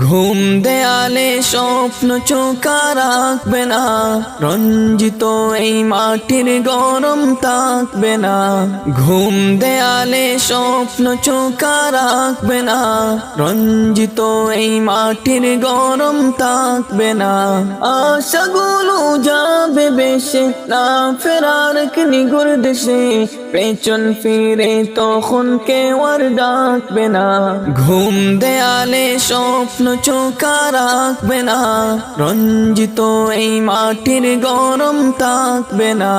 ঘুম দেয়ালে স্বপ্ন চোখা রাখবে না, রঞ্জিত এই মাটির গরম থাকবে না। ঘুম দেয়ালে স্বপ্ন চোখা রাখবে না, রঞ্জিত এই মাটির গরম থাকবে না। আশাগুলো যাবে বেশে, না ফেরার নিগুর দেশে, পেছন ফিরে তখন কেউ আর ডাকবে না। ঘুম দেয়ালে স্বপ্ন চোখা রাখবে না, রঞ্জিত এই মাটির গরম থাকবে না।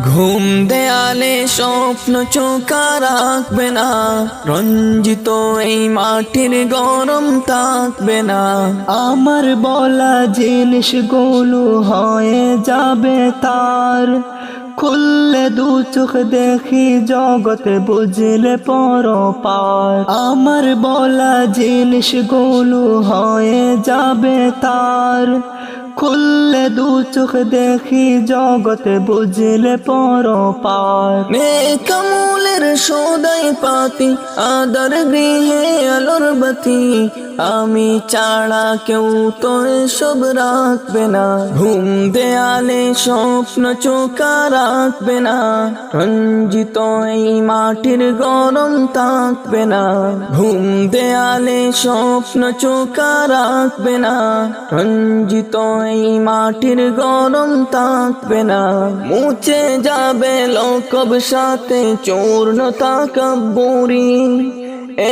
ঘুম দেয়ালে স্বপ্ন চোখা রাখবে না, রঞ্জিত এই মাটির গরম থাকবে না। আমার বলা জিনিসগুলো হয়ে যাবে তার, খুললে দু চোখ দেখি জগতে বুঝলে পরপার। আমার বলা জিনিসগুলো হয়ে যাবে তার, খুললে দু চোখ দেখি জগতে বুঝলে পরপার। নেকামলের সদাই পাতি, আদর গৃহে আলোর বাতি, আমি ছাড়া কেউ তো এসব রাখবে না। ঘুম দেয়ালে স্বপ্ন চোখা রাখবে না, রঞ্জিত এই মাটির গরম থাকবে না। ঘুম দেয়ালে স্বপ্ন চোখা রাখবে না, রঞ্জিত এই মাটির গরম থাকবে না। মুছে যাবে লোকব সাথে চূর্ণ তাকাব্বুরি,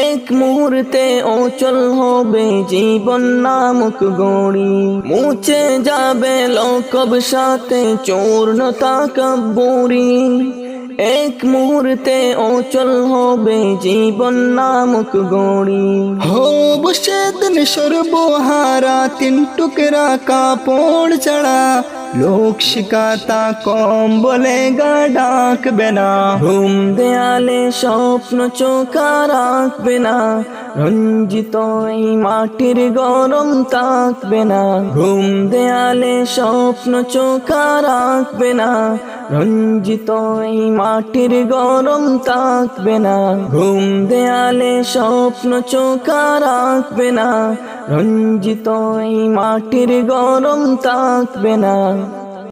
এক মুহূর্তে অচল হবে জীবন নামক গড়ি। মুছে যাবে লোকব সাথে চূর্ণ তাকাব্বুরি, এক মুহূর্তে অচল হবে জীবন নামক গড়ি। হব সেদিন সর্বহারা, তিন টুকরা কাপড় ছাড়া, লোক শিকাতা কম বলে গা ডাকবে না। ঘুম দেয়ালে স্বপ্ন চোখা রাখবে না, রঞ্জিত এই মাটির গরম থাকবে না। ঘুম দেয়ালে স্বপ্ন চোখা রাখবে না, রঞ্জিত এই মাটির গরম থাকবে না। ঘুম দেয়ালে স্বপ্ন চোখা রাখবে না, রঞ্জিত এই মাটির গরম থাকবে না।